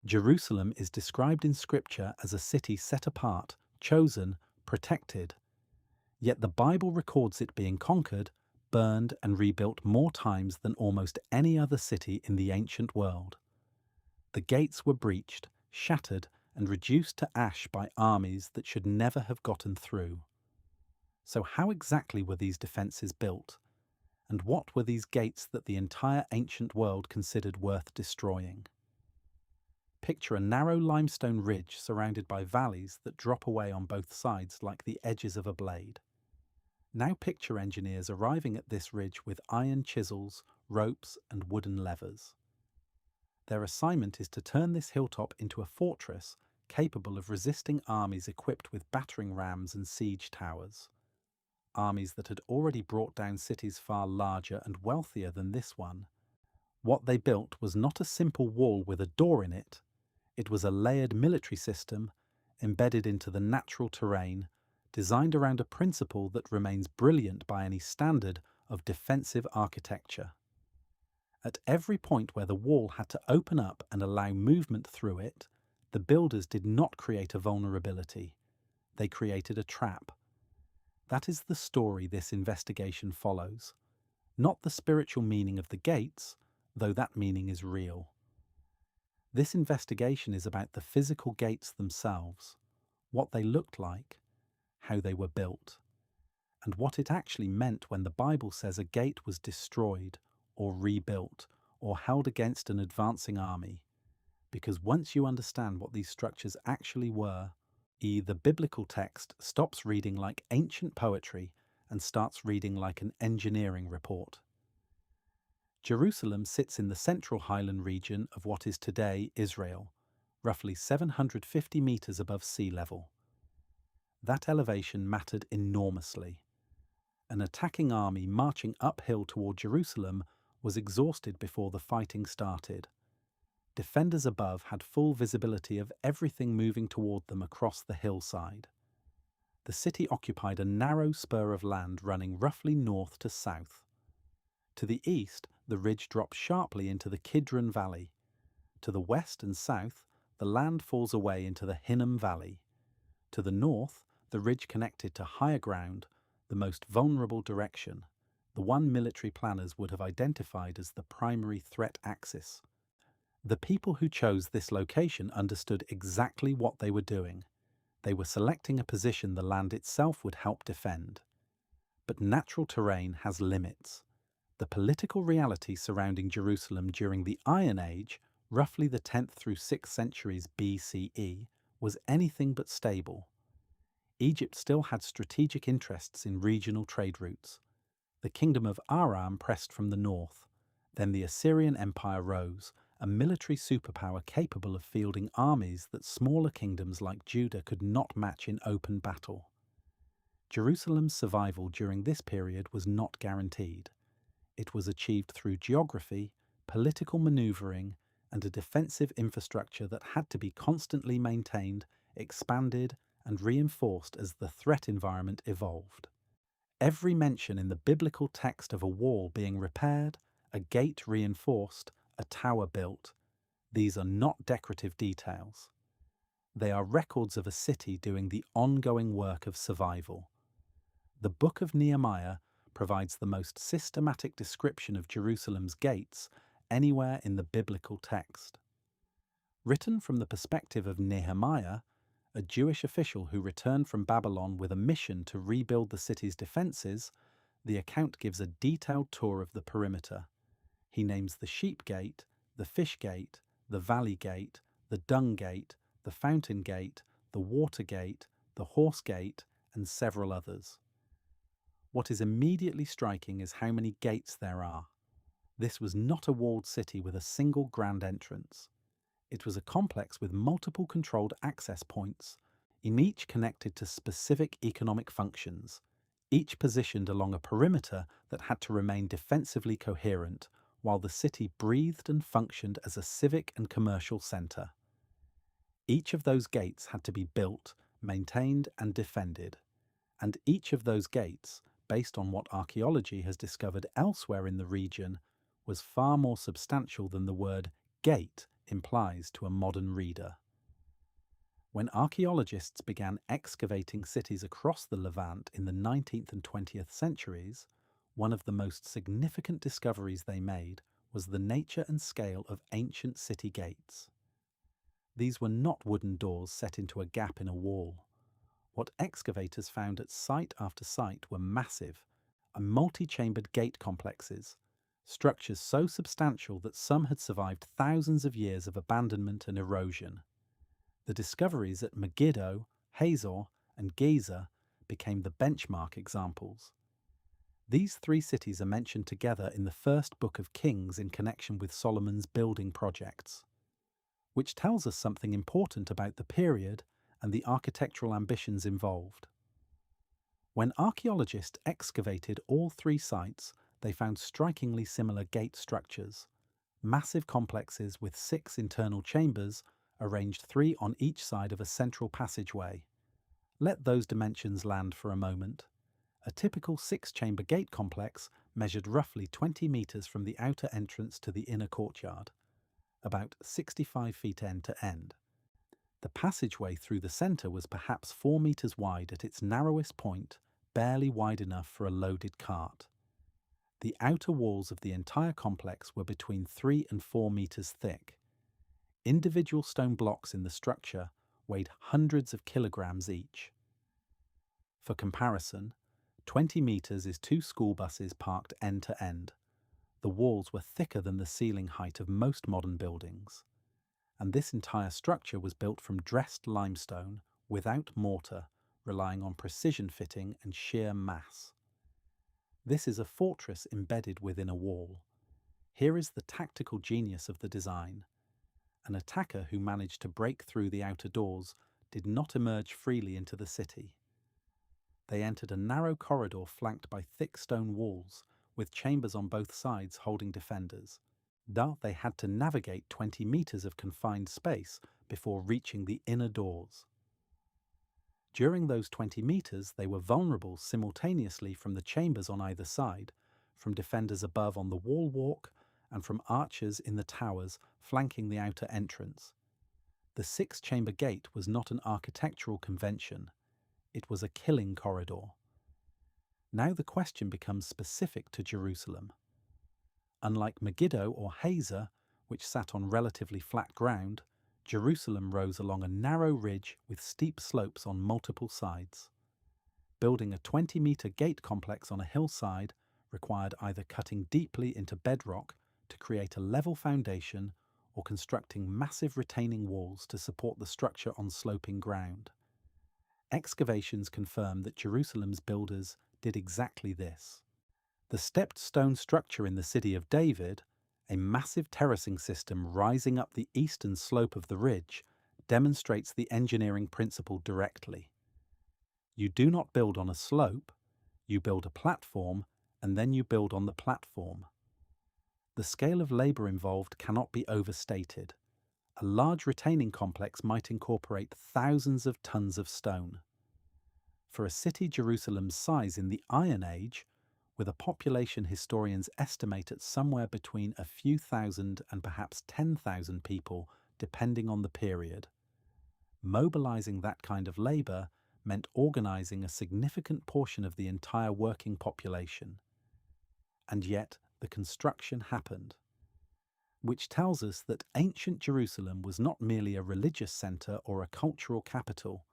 Jerusalem is described in Scripture as a city set apart, chosen, protected. Yet the Bible records it being conquered, burned, and rebuilt more times than almost any other city in the ancient world. The gates were breached, shattered, and reduced to ash by armies that should never have gotten through. So how exactly were these defences built? And what were these gates that the entire ancient world considered worth destroying? Picture a narrow limestone ridge surrounded by valleys that drop away on both sides like the edges of a blade. Now picture engineers arriving at this ridge with iron chisels, ropes, and wooden levers. Their assignment is to turn this hilltop into a fortress capable of resisting armies equipped with battering rams and siege towers. Armies that had already brought down cities far larger and wealthier than this one. What they built was not a simple wall with a door in it. It was a layered military system embedded into the natural terrain, designed around a principle that remains brilliant by any standard of defensive architecture. At every point where the wall had to open up and allow movement through it, the builders did not create a vulnerability. They created a trap. That is the story this investigation follows. Not the spiritual meaning of the gates, though that meaning is real. This investigation is about the physical gates themselves, what they looked like, how they were built, and what it actually meant when the Bible says a gate was destroyed or rebuilt or held against an advancing army. Because once you understand what these structures actually were, the biblical text stops reading like ancient poetry and starts reading like an engineering report. Jerusalem sits in the central highland region of what is today Israel, roughly 750 meters above sea level. That elevation mattered enormously. An attacking army marching uphill toward Jerusalem was exhausted before the fighting started. Defenders above had full visibility of everything moving toward them across the hillside. The city occupied a narrow spur of land running roughly north to south. To the east, the ridge drops sharply into the Kidron Valley. To the west and south, the land falls away into the Hinnom Valley. To the north, the ridge connected to higher ground, the most vulnerable direction, the one military planners would have identified as the primary threat axis. The people who chose this location understood exactly what they were doing. They were selecting a position the land itself would help defend. But natural terrain has limits. The political reality surrounding Jerusalem during the Iron Age, roughly the 10th through 6th centuries BCE, was anything but stable. Egypt still had strategic interests in regional trade routes. The kingdom of Aram pressed from the north. Then the Assyrian Empire rose, a military superpower capable of fielding armies that smaller kingdoms like Judah could not match in open battle. Jerusalem's survival during this period was not guaranteed. It was achieved through geography, political maneuvering, and a defensive infrastructure that had to be constantly maintained, expanded, and reinforced as the threat environment evolved. Every mention in the biblical text of a wall being repaired, a gate reinforced, a tower built, these are not decorative details. They are records of a city doing the ongoing work of survival. The book of Nehemiah provides the most systematic description of Jerusalem's gates anywhere in the biblical text. Written from the perspective of Nehemiah, a Jewish official who returned from Babylon with a mission to rebuild the city's defences, the account gives a detailed tour of the perimeter. He names the sheep gate, the fish gate, the valley gate, the dung gate, the fountain gate, the water gate, the horse gate, and several others. What is immediately striking is how many gates there are. This was not a walled city with a single grand entrance. It was a complex with multiple controlled access points, each connected to specific economic functions, each positioned along a perimeter that had to remain defensively coherent, while the city breathed and functioned as a civic and commercial centre. Each of those gates had to be built, maintained, and defended. And each of those gates, based on what archaeology has discovered elsewhere in the region, was far more substantial than the word gate implies to a modern reader. When archaeologists began excavating cities across the Levant in the 19th and 20th centuries, one of the most significant discoveries they made was the nature and scale of ancient city gates. These were not wooden doors set into a gap in a wall. What excavators found at site after site were massive and multi-chambered gate complexes, structures so substantial that some had survived thousands of years of abandonment and erosion. The discoveries at Megiddo, Hazor, and Giza became the benchmark examples. These three cities are mentioned together in the first book of Kings in connection with Solomon's building projects, which tells us something important about the period and the architectural ambitions involved. When archaeologists excavated all three sites, they found strikingly similar gate structures, massive complexes with 6 internal chambers arranged 3 on each side of a central passageway. Let those dimensions land for a moment. A typical 6-chamber gate complex measured roughly 20 metres from the outer entrance to the inner courtyard, about 65 feet end to end. The passageway through the centre was perhaps 4 metres wide at its narrowest point, barely wide enough for a loaded cart. The outer walls of the entire complex were between 3 and 4 metres thick. Individual stone blocks in the structure weighed hundreds of kilograms each. For comparison, 20 metres is 2 school buses parked end to end. The walls were thicker than the ceiling height of most modern buildings, and this entire structure was built from dressed limestone without mortar, relying on precision fitting and sheer mass. This is a fortress embedded within a wall. Here is the tactical genius of the design. An attacker who managed to break through the outer doors did not emerge freely into the city. They entered a narrow corridor flanked by thick stone walls, with chambers on both sides holding defenders. Thus, they had to navigate 20 metres of confined space before reaching the inner doors. During those 20 metres, they were vulnerable simultaneously from the chambers on either side, from defenders above on the wall walk, and from archers in the towers flanking the outer entrance. The 6-chamber gate was not an architectural convention. It was a killing corridor. Now the question becomes specific to Jerusalem. Unlike Megiddo or Hazor, which sat on relatively flat ground, Jerusalem rose along a narrow ridge with steep slopes on multiple sides. Building a 20-metre gate complex on a hillside required either cutting deeply into bedrock to create a level foundation or constructing massive retaining walls to support the structure on sloping ground. Excavations confirm that Jerusalem's builders did exactly this. The stepped stone structure in the city of David, a massive terracing system rising up the eastern slope of the ridge, demonstrates the engineering principle directly. You do not build on a slope, you build a platform, and then you build on the platform. The scale of labour involved cannot be overstated. A large retaining complex might incorporate thousands of tons of stone. For a city Jerusalem's size in the Iron Age, with a population historians estimate at somewhere between a few thousand and perhaps 10,000 people, depending on the period, mobilizing that kind of labour meant organising a significant portion of the entire working population. And yet, the construction happened, which tells us that ancient Jerusalem was not merely a religious centre or a cultural capital.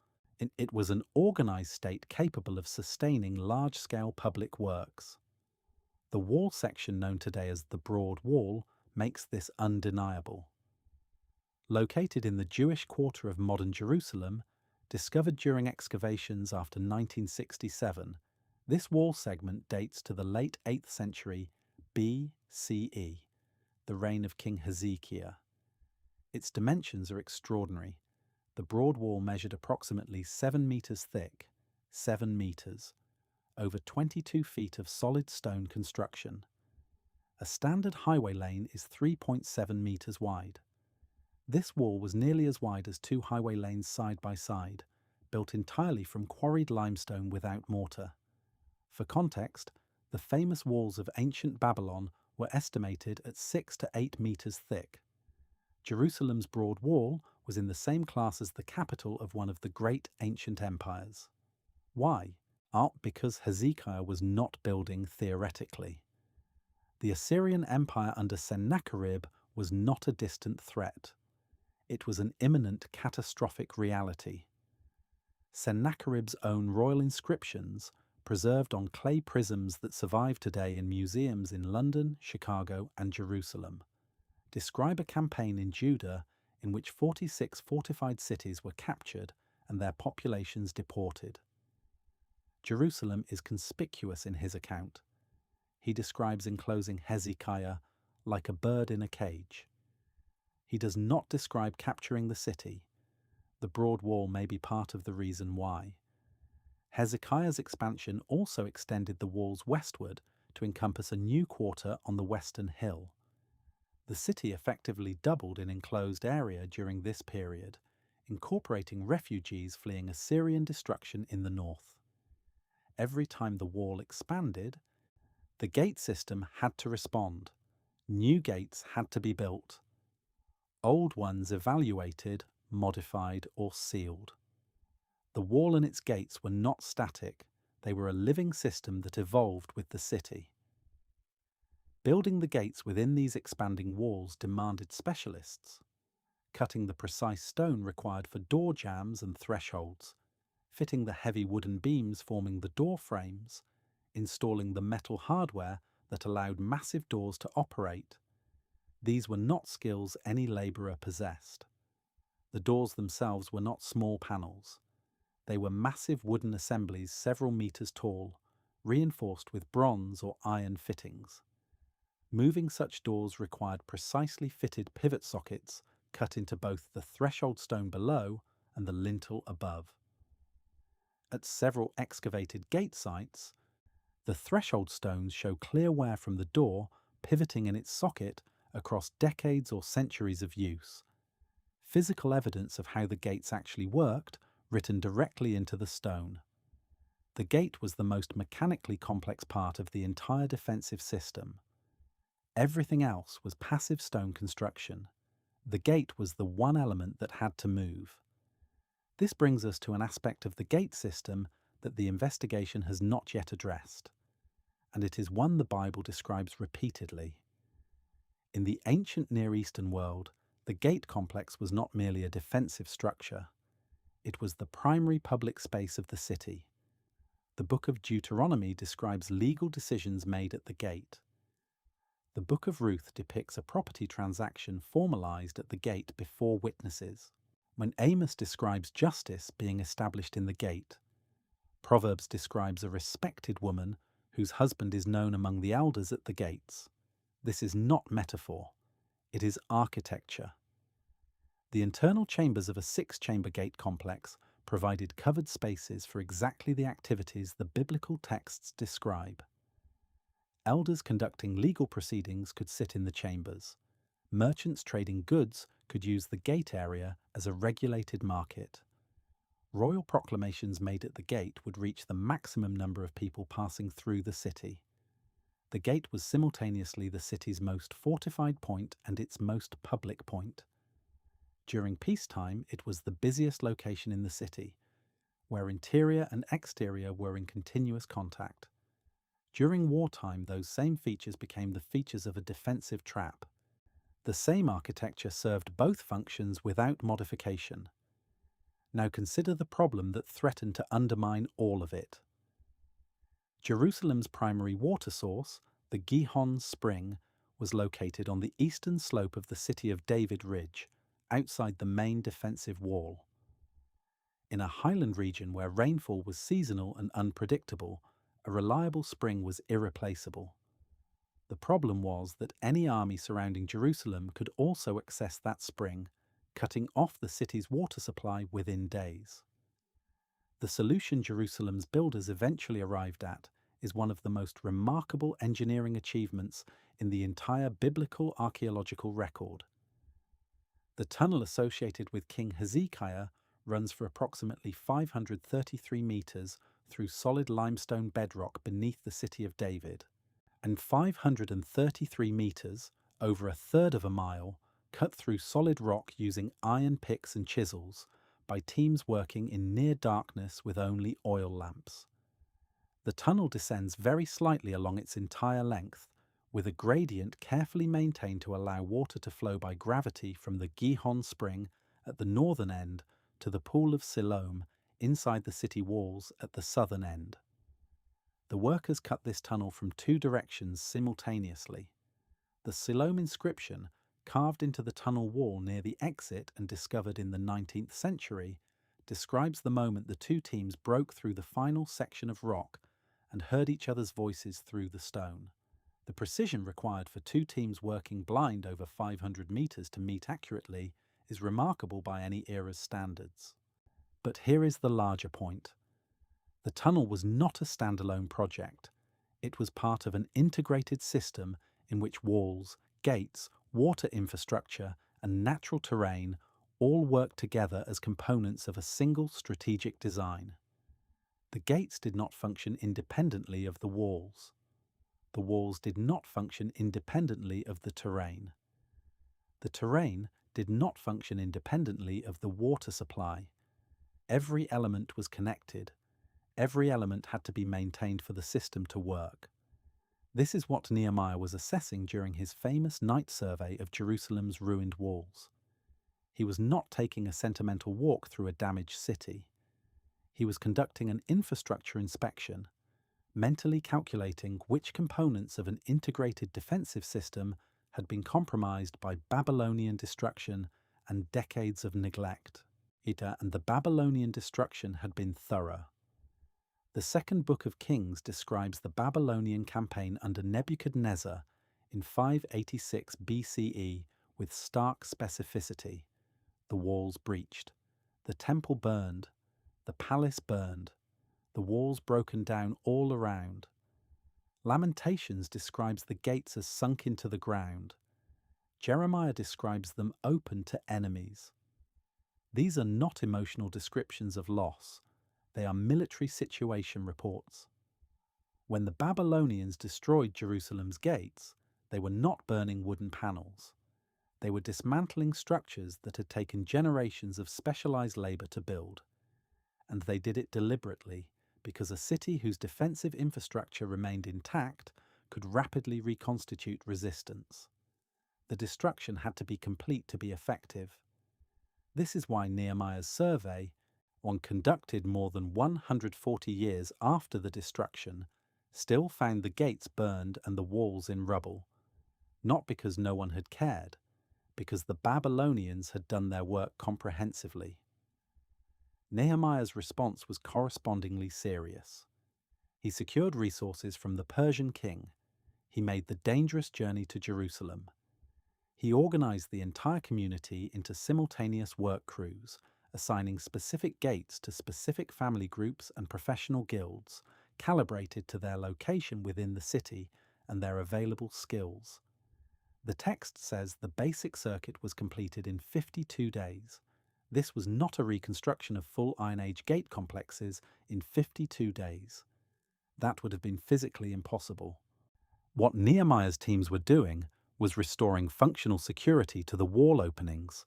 It was an organised state capable of sustaining large-scale public works. The wall section known today as the Broad Wall makes this undeniable. Located in the Jewish quarter of modern Jerusalem, discovered during excavations after 1967, this wall segment dates to the late 8th century BCE, the reign of King Hezekiah. Its dimensions are extraordinary. The broad wall measured approximately 7 metres thick, 7 metres, over 22 feet of solid stone construction. A standard highway lane is 3.7 metres wide. This wall was nearly as wide as 2 highway lanes side by side, built entirely from quarried limestone without mortar. For context, the famous walls of ancient Babylon were estimated at 6 to 8 metres thick. Jerusalem's broad wall was in the same class as the capital of one of the great ancient empires. Why? Because Hezekiah was not building theoretically. The Assyrian Empire under Sennacherib was not a distant threat. It was an imminent catastrophic reality. Sennacherib's own royal inscriptions, preserved on clay prisms that survive today in museums in London, Chicago, and Jerusalem, describe a campaign in Judah in which 46 fortified cities were captured and their populations deported. Jerusalem is conspicuous in his account. He describes enclosing Hezekiah like a bird in a cage. He does not describe capturing the city. The broad wall may be part of the reason why. Hezekiah's expansion also extended the walls westward to encompass a new quarter on the western hill. The city effectively doubled in enclosed area during this period, incorporating refugees fleeing Assyrian destruction in the north. Every time the wall expanded, the gate system had to respond. New gates had to be built. Old ones evaluated, modified, or sealed. The wall and its gates were not static. They were a living system that evolved with the city. Building the gates within these expanding walls demanded specialists. Cutting the precise stone required for door jambs and thresholds, fitting the heavy wooden beams forming the door frames, installing the metal hardware that allowed massive doors to operate. These were not skills any labourer possessed. The doors themselves were not small panels. They were massive wooden assemblies several metres tall, reinforced with bronze or iron fittings. Moving such doors required precisely fitted pivot sockets cut into both the threshold stone below and the lintel above. At several excavated gate sites, the threshold stones show clear wear from the door pivoting in its socket across decades or centuries of use. Physical evidence of how the gates actually worked written directly into the stone. The gate was the most mechanically complex part of the entire defensive system. Everything else was passive stone construction. The gate was the one element that had to move. This brings us to an aspect of the gate system that the investigation has not yet addressed, and it is one the Bible describes repeatedly. In the ancient Near Eastern world, the gate complex was not merely a defensive structure. It was the primary public space of the city. The book of Deuteronomy describes legal decisions made at the gate. The book of Ruth depicts a property transaction formalized at the gate before witnesses, when Amos describes justice being established in the gate. Proverbs describes a respected woman whose husband is known among the elders at the gates. This is not metaphor. It is architecture. The internal chambers of a six-chamber gate complex provided covered spaces for exactly the activities the biblical texts describe. Elders conducting legal proceedings could sit in the chambers. Merchants trading goods could use the gate area as a regulated market. Royal proclamations made at the gate would reach the maximum number of people passing through the city. The gate was simultaneously the city's most fortified point and its most public point. During peacetime, it was the busiest location in the city, where interior and exterior were in continuous contact. During wartime, those same features became the features of a defensive trap. The same architecture served both functions without modification. Now consider the problem that threatened to undermine all of it. Jerusalem's primary water source, the Gihon Spring, was located on the eastern slope of the City of David Ridge, outside the main defensive wall. In a highland region where rainfall was seasonal and unpredictable, a reliable spring was irreplaceable. The problem was that any army surrounding Jerusalem could also access that spring, cutting off the city's water supply within days. The solution Jerusalem's builders eventually arrived at is one of the most remarkable engineering achievements in the entire biblical archaeological record. The tunnel associated with King Hezekiah runs for approximately 533 meters through solid limestone bedrock beneath the City of David, and 533 meters, over a third of a mile, cut through solid rock using iron picks and chisels by teams working in near darkness with only oil lamps. The tunnel descends very slightly along its entire length, with a gradient carefully maintained to allow water to flow by gravity from the Gihon spring at the northern end to the pool of Siloam inside the city walls at the southern end. The workers cut this tunnel from two directions simultaneously. The Siloam inscription, carved into the tunnel wall near the exit and discovered in the 19th century, describes the moment the two teams broke through the final section of rock and heard each other's voices through the stone. The precision required for two teams working blind over 500 meters to meet accurately is remarkable by any era's standards. But here is the larger point. The tunnel was not a standalone project. It was part of an integrated system in which walls, gates, water infrastructure, and natural terrain all worked together as components of a single strategic design. The gates did not function independently of the walls. The walls did not function independently of the terrain. The terrain did not function independently of the water supply. Every element was connected. Every element had to be maintained for the system to work. This is what Nehemiah was assessing during his famous night survey of Jerusalem's ruined walls. He was not taking a sentimental walk through a damaged city. He was conducting an infrastructure inspection, mentally calculating which components of an integrated defensive system had been compromised by Babylonian destruction and decades of neglect. And the Babylonian destruction had been thorough. The second book of Kings describes the Babylonian campaign under Nebuchadnezzar in 586 BCE with stark specificity. The walls breached, the temple burned, the palace burned, the walls broken down all around. Lamentations describes the gates as sunk into the ground. Jeremiah describes them open to enemies. These are not emotional descriptions of loss. They are military situation reports. When the Babylonians destroyed Jerusalem's gates, they were not burning wooden panels. They were dismantling structures that had taken generations of specialized labor to build. And they did it deliberately, because a city whose defensive infrastructure remained intact could rapidly reconstitute resistance. The destruction had to be complete to be effective. This is why Nehemiah's survey, one conducted more than 140 years after the destruction, still found the gates burned and the walls in rubble, not because no one had cared, because the Babylonians had done their work comprehensively. Nehemiah's response was correspondingly serious. He secured resources from the Persian king. He made the dangerous journey to Jerusalem. He organized the entire community into simultaneous work crews, assigning specific gates to specific family groups and professional guilds, calibrated to their location within the city and their available skills. The text says the basic circuit was completed in 52 days. This was not a reconstruction of full Iron Age gate complexes in 52 days. That would have been physically impossible. What Nehemiah's teams were doing was restoring functional security to the wall openings,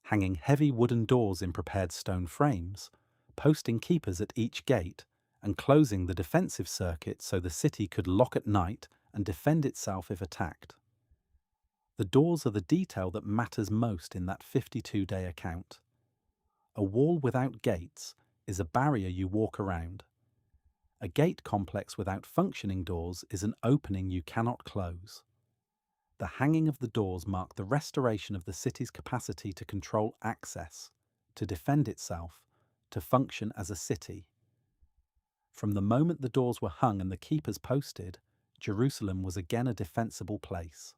hanging heavy wooden doors in prepared stone frames, posting keepers at each gate, and closing the defensive circuit so the city could lock at night and defend itself if attacked. The doors are the detail that matters most in that 52-day account. A wall without gates is a barrier you walk around. A gate complex without functioning doors is an opening you cannot close. The hanging of the doors marked the restoration of the city's capacity to control access, to defend itself, to function as a city. From the moment the doors were hung and the keepers posted, Jerusalem was again a defensible place.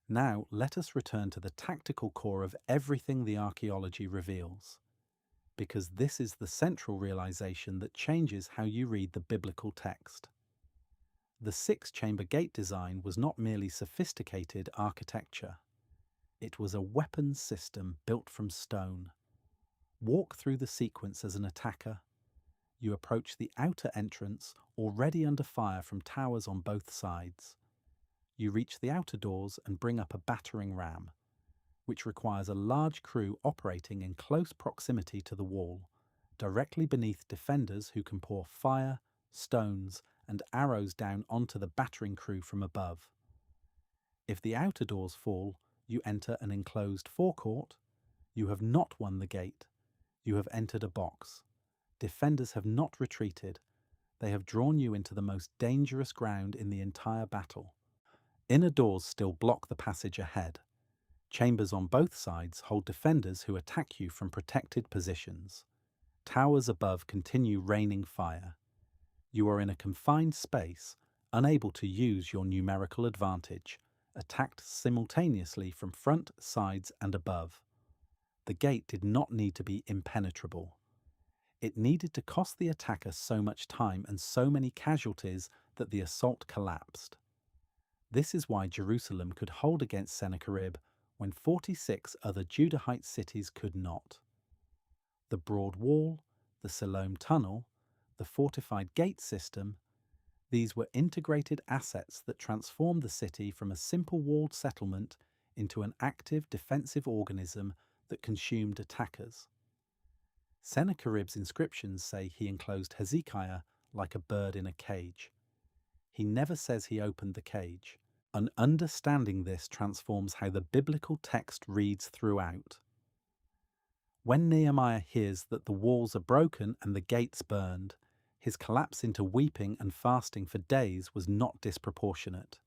Now let us return to the tactical core of everything the archaeology reveals, because this is the central realization that changes how you read the biblical text. The six-chamber gate design was not merely sophisticated architecture. It was a weapons system built from stone. Walk through the sequence as an attacker. You approach the outer entrance, already under fire from towers on both sides. You reach the outer doors and bring up a battering ram. which requires a large crew operating in close proximity to the wall, directly beneath defenders who can pour fire, stones, and arrows down onto the battering crew from above. If the outer doors fall, you enter an enclosed forecourt. You have not won the gate. You have entered a box. Defenders have not retreated. They have drawn you into the most dangerous ground in the entire battle. Inner doors still block the passage ahead. Chambers on both sides hold defenders who attack you from protected positions. Towers above continue raining fire. You are in a confined space, unable to use your numerical advantage, attacked simultaneously from front, sides, and above. The gate did not need to be impenetrable. It needed to cost the attacker so much time and so many casualties that the assault collapsed. This is why Jerusalem could hold against Sennacherib when 46 other Judahite cities could not. The broad wall, the Siloam tunnel, the fortified gate system, these were integrated assets that transformed the city from a simple walled settlement into an active defensive organism that consumed attackers. Sennacherib's inscriptions say he enclosed Hezekiah like a bird in a cage. He never says he opened the cage. And understanding this transforms how the biblical text reads throughout. When Nehemiah hears that the walls are broken and the gates burned, his collapse into weeping and fasting for days was not disproportionate.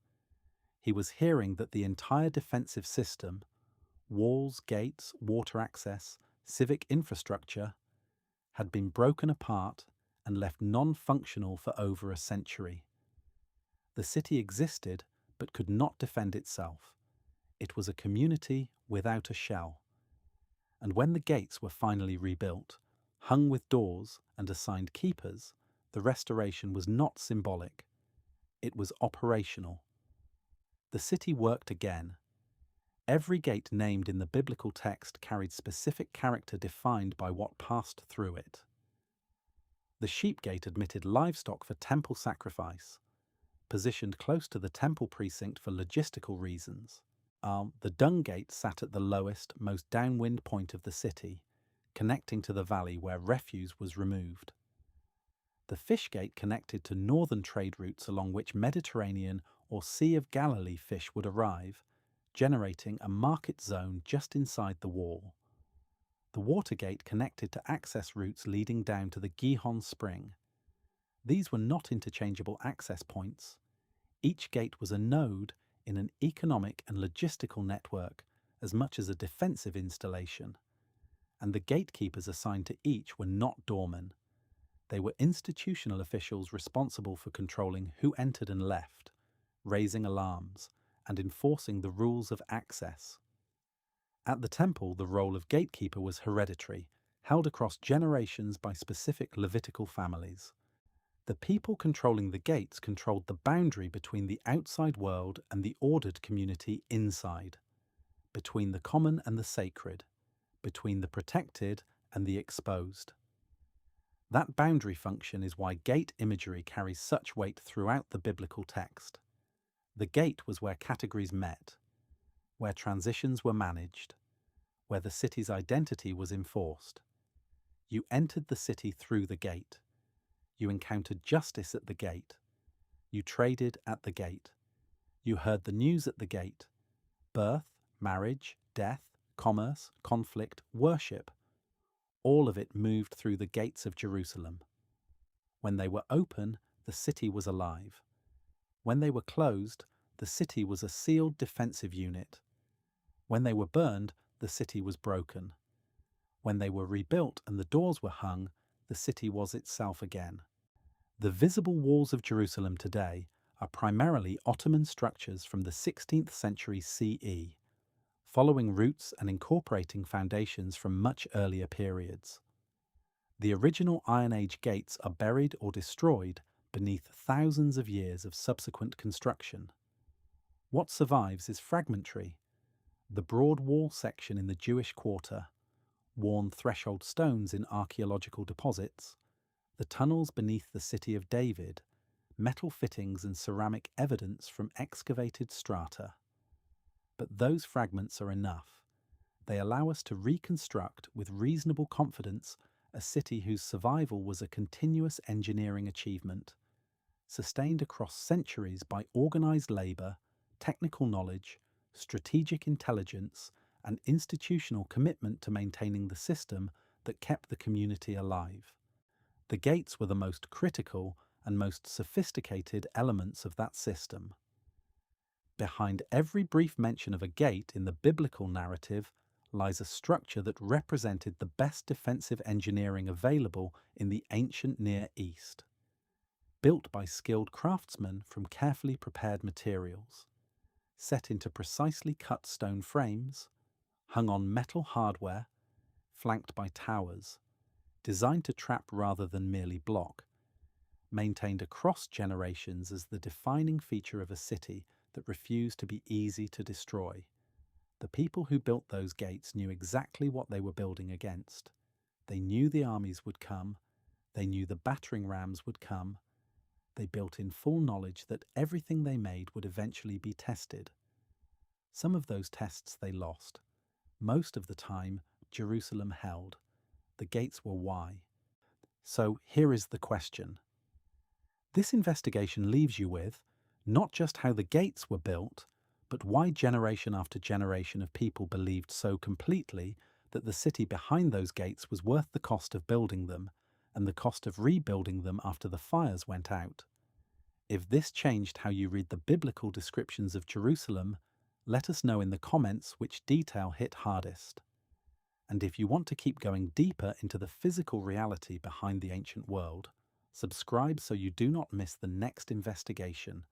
He was hearing that the entire defensive system, walls, gates, water access, civic infrastructure, had been broken apart and left non-functional for over a century. The city existed but could not defend itself. It was a community without a shell. And when the gates were finally rebuilt, hung with doors and assigned keepers, the restoration was not symbolic. It was operational. The city worked again. Every gate named in the biblical text carried specific character defined by what passed through it. The sheep gate admitted livestock for temple sacrifice, positioned close to the temple precinct for logistical reasons. The dung gate sat at the lowest, most downwind point of the city, connecting to the valley where refuse was removed. The fish gate connected to northern trade routes along which Mediterranean or Sea of Galilee fish would arrive, generating a market zone just inside the wall. The water gate connected to access routes leading down to the Gihon Spring. These were not interchangeable access points. Each gate was a node in an economic and logistical network as much as a defensive installation, and the gatekeepers assigned to each were not doormen. They were institutional officials responsible for controlling who entered and left, raising alarms, and enforcing the rules of access. At the temple, the role of gatekeeper was hereditary, held across generations by specific Levitical families. The people controlling the gates controlled the boundary between the outside world and the ordered community inside, between the common and the sacred, between the protected and the exposed. That boundary function is why gate imagery carries such weight throughout the biblical text. The gate was where categories met, where transitions were managed, where the city's identity was enforced. You entered the city through the gate. You encountered justice at the gate. You traded at the gate. You heard the news at the gate. Birth, marriage, death, commerce, conflict, worship. All of it moved through the gates of Jerusalem. When they were open, the city was alive. When they were closed, the city was a sealed defensive unit. When they were burned, the city was broken. When they were rebuilt and the doors were hung, the city was itself again. The visible walls of Jerusalem today are primarily Ottoman structures from the 16th century CE, following roots and incorporating foundations from much earlier periods. The original Iron Age gates are buried or destroyed beneath thousands of years of subsequent construction. What survives is fragmentary. The broad wall section in the Jewish quarter, worn threshold stones in archaeological deposits, the tunnels beneath the city of David, metal fittings and ceramic evidence from excavated strata. But those fragments are enough. They allow us to reconstruct with reasonable confidence a city whose survival was a continuous engineering achievement, sustained across centuries by organized labor, technical knowledge, strategic intelligence, and institutional commitment to maintaining the system that kept the community alive. The gates were the most critical and most sophisticated elements of that system. Behind every brief mention of a gate in the biblical narrative lies a structure that represented the best defensive engineering available in the ancient Near East, built by skilled craftsmen from carefully prepared materials, set into precisely cut stone frames, hung on metal hardware, flanked by towers, designed to trap rather than merely block, maintained across generations as the defining feature of a city that refused to be easy to destroy. The people who built those gates knew exactly what they were building against. They knew the armies would come. They knew the battering rams would come. They built in full knowledge that everything they made would eventually be tested. Some of those tests they lost. Most of the time, Jerusalem held. The gates were why. So here is the question. This investigation leaves you with not just how the gates were built, but why generation after generation of people believed so completely that the city behind those gates was worth the cost of building them and the cost of rebuilding them after the fires went out. If this changed how you read the biblical descriptions of Jerusalem, let us know in the comments which detail hit hardest. And if you want to keep going deeper into the physical reality behind the ancient world, subscribe so you do not miss the next investigation